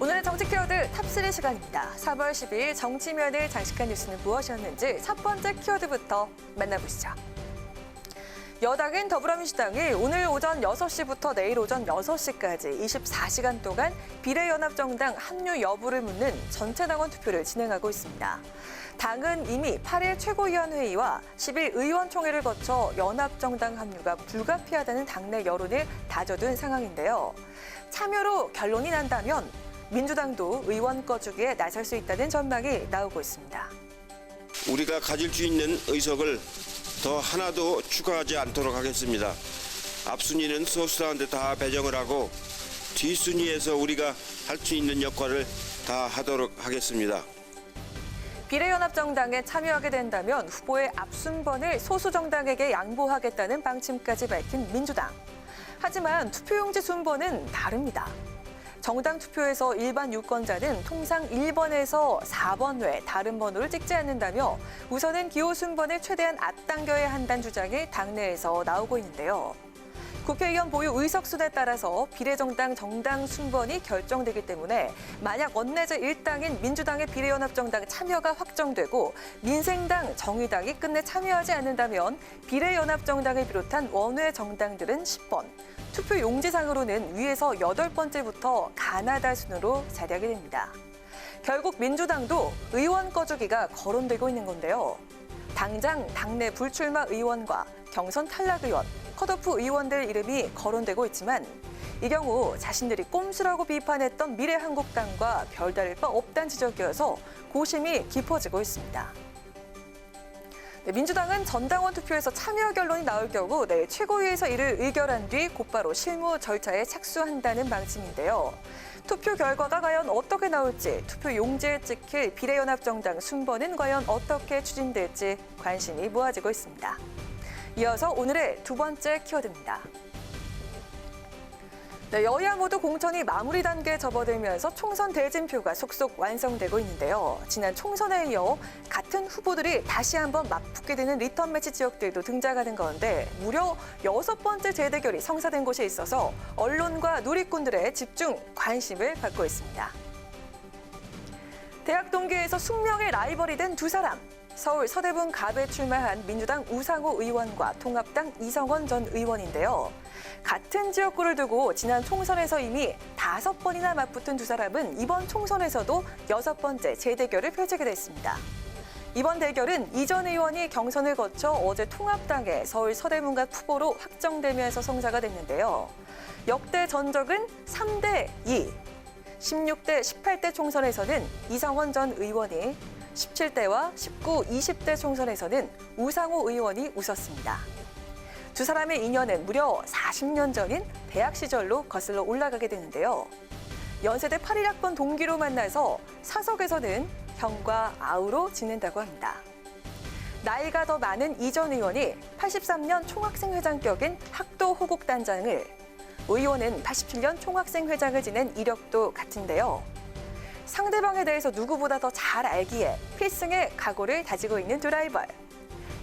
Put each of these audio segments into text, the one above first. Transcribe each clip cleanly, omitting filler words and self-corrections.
오늘의 정치 키워드 탑3 시간입니다. 4월 10일 정치면을 장식한 뉴스는 무엇이었는지 첫 번째 키워드부터 만나보시죠. 여당인 더불어민주당이 오늘 오전 6시부터 내일 오전 6시까지 24시간 동안 비례연합정당 합류 여부를 묻는 전체당원 투표를 진행하고 있습니다. 당은 이미 8일 최고위원회의와 10일 의원총회를 거쳐 연합정당 합류가 불가피하다는 당내 여론을 다져둔 상황인데요. 참여로 결론이 난다면 민주당도 의원 꺼주기에 나설 수 있다는 전망이 나오고 있습니다. 우리가 가질 수 있는 의석을 더 하나도 추가하지 않도록 하겠습니다. 앞순위는 소수당한테 다 배정을 하고 뒷순위에서 우리가 할 수 있는 역할을 다 하도록 하겠습니다. 비례연합정당에 참여하게 된다면 후보의 앞순번을 소수정당에게 양보하겠다는 방침까지 밝힌 민주당. 하지만 투표용지 순번은 다릅니다. 정당 투표에서 일반 유권자는 통상 1번에서 4번 외 다른 번호를 찍지 않는다며 우선은 기호 순번을 최대한 앞당겨야 한다는 주장이 당내에서 나오고 있는데요. 국회의원 보유 의석수에 따라서 비례정당 정당 순번이 결정되기 때문에 만약 원내제 1당인 민주당의 비례연합정당 참여가 확정되고 민생당, 정의당이 끝내 참여하지 않는다면 비례연합정당을 비롯한 원외 정당들은 10번, 투표 용지상으로는 위에서 8번째부터 가나다 순으로 자리하게 됩니다. 결국 민주당도 의원 꺼주기가 거론되고 있는 건데요. 당장 당내 불출마 의원과 경선 탈락 의원, 컷오프 의원들 이름이 거론되고 있지만 이 경우 자신들이 꼼수라고 비판했던 미래한국당과 별다를 바 없다는 지적이어서 고심이 깊어지고 있습니다. 민주당은 전당원 투표에서 참여 결론이 나올 경우 내일 최고위에서 이를 의결한 뒤 곧바로 실무 절차에 착수한다는 방침인데요. 투표 결과가 과연 어떻게 나올지, 투표 용지에 찍힐 비례연합정당 순번은 과연 어떻게 추진될지 관심이 모아지고 있습니다. 이어서 오늘의 두 번째 키워드입니다. 여야 모두 공천이 마무리 단계에 접어들면서 총선 대진표가 속속 완성되고 있는데요. 지난 총선에 이어 같은 후보들이 다시 한번 맞붙게 되는 리턴 매치 지역들도 등장하는 가운데 무려 6번째 재대결이 성사된 곳에 있어서 언론과 누리꾼들의 집중 관심을 받고 있습니다. 대학 동기에서 숙명의 라이벌이 된 두 사람. 서울 서대문 갑에 출마한 민주당 우상호 의원과 통합당 이성원 전 의원인데요. 같은 지역구를 두고 지난 총선에서 이미 5번이나 맞붙은 두 사람은 이번 총선에서도 6번째 재대결을 펼치게 됐습니다. 이번 대결은 이 전 의원이 경선을 거쳐 어제 통합당의 서울 서대문갑 후보로 확정되면서 성사가 됐는데요. 역대 전적은 3대2. 16대, 18대 총선에서는 이성원 전 의원이 17대와 19, 20대 총선에서는 우상호 의원이 웃었습니다. 두 사람의 인연은 무려 40년 전인 대학 시절로 거슬러 올라가게 되는데요. 연세대 81학번 동기로 만나서 사석에서는 형과 아우로 지낸다고 합니다. 나이가 더 많은 이 전 의원이 83년 총학생회장격인 학도 호국단장을, 의원은 87년 총학생회장을 지낸 이력도 같은데요. 상대방에 대해서 누구보다 더 잘 알기에 필승의 각오를 다지고 있는 두 라이벌.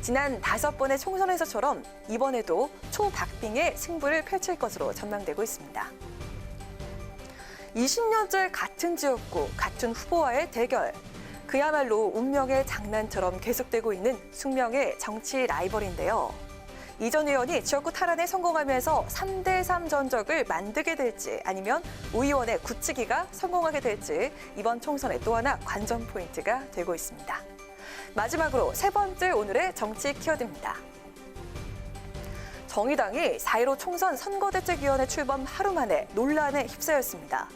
지난 5번의 총선에서처럼 이번에도 초박빙의 승부를 펼칠 것으로 전망되고 있습니다. 20년째 같은 지역구, 같은 후보와의 대결. 그야말로 운명의 장난처럼 계속되고 있는 숙명의 정치 라이벌인데요. 이 전 의원이 지역구 탈환에 성공하면서 3대3 전적을 만들게 될지 아니면 우 의원의 굳히기가 성공하게 될지 이번 총선의 또 하나 관전 포인트가 되고 있습니다. 마지막으로 세 번째 오늘의 정치 키워드입니다. 정의당이 4.15 총선 선거대책위원회 출범 하루 만에 논란에 휩싸였습니다.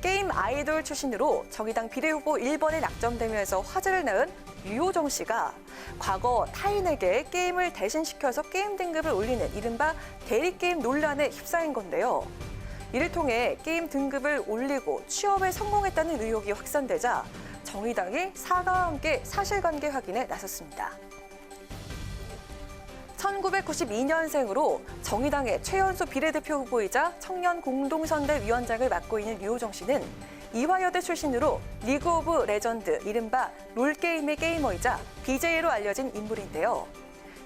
게임 아이돌 출신으로 정의당 비례후보 1번에 낙점되면서 화제를 낳은 유호정 씨가 과거 타인에게 게임을 대신시켜서 게임 등급을 올리는 이른바 대리게임 논란에 휩싸인 건데요. 이를 통해 게임 등급을 올리고 취업에 성공했다는 의혹이 확산되자 정의당이 사과와 함께 사실관계 확인에 나섰습니다. 1992년생으로 정의당의 최연소 비례대표 후보이자 청년공동선대위원장을 맡고 있는 유호정 씨는 이화여대 출신으로 리그 오브 레전드, 이른바 롤게임의 게이머이자 BJ로 알려진 인물인데요.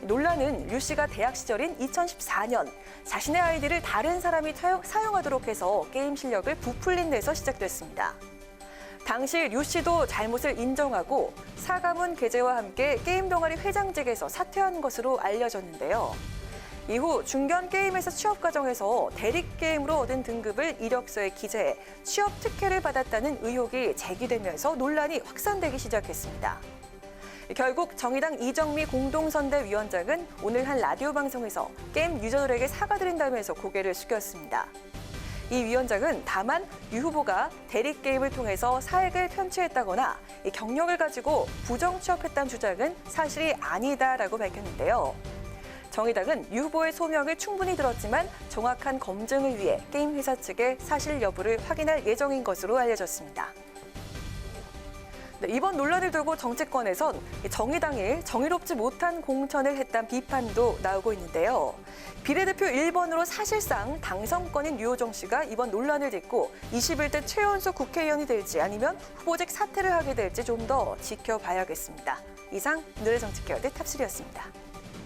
논란은 류 씨가 대학 시절인 2014년 자신의 아이디를 다른 사람이 사용하도록 해서 게임 실력을 부풀린 데서 시작됐습니다. 당시 류 씨도 잘못을 인정하고 사과문 게재와 함께 게임 동아리 회장직에서 사퇴한 것으로 알려졌는데요. 이후 중견 게임에서 취업 과정에서 대립 게임으로 얻은 등급을 이력서에 기재해 취업 특혜를 받았다는 의혹이 제기되면서 논란이 확산되기 시작했습니다. 결국 정의당 이정미 공동선대위원장은 오늘 한 라디오 방송에서 게임 유저들에게 사과드린다면서 고개를 숙였습니다. 이 위원장은 다만 유 후보가 대립 게임을 통해서 사익을 편취했다거나 이 경력을 가지고 부정 취업했다는 주장은 사실이 아니다라고 밝혔는데요. 정의당은 유 후보의 소명을 충분히 들었지만 정확한 검증을 위해 게임 회사 측의 사실 여부를 확인할 예정인 것으로 알려졌습니다. 네, 이번 논란을 두고 정치권에선 정의당이 정의롭지 못한 공천을 했다는 비판도 나오고 있는데요. 비례대표 1번으로 사실상 당선권인 유호정 씨가 이번 논란을 딛고 21대 최연소 국회의원이 될지 아니면 후보직 사퇴를 하게 될지 좀 더 지켜봐야겠습니다. 이상 오늘의 정치케어드 탑3였습니다.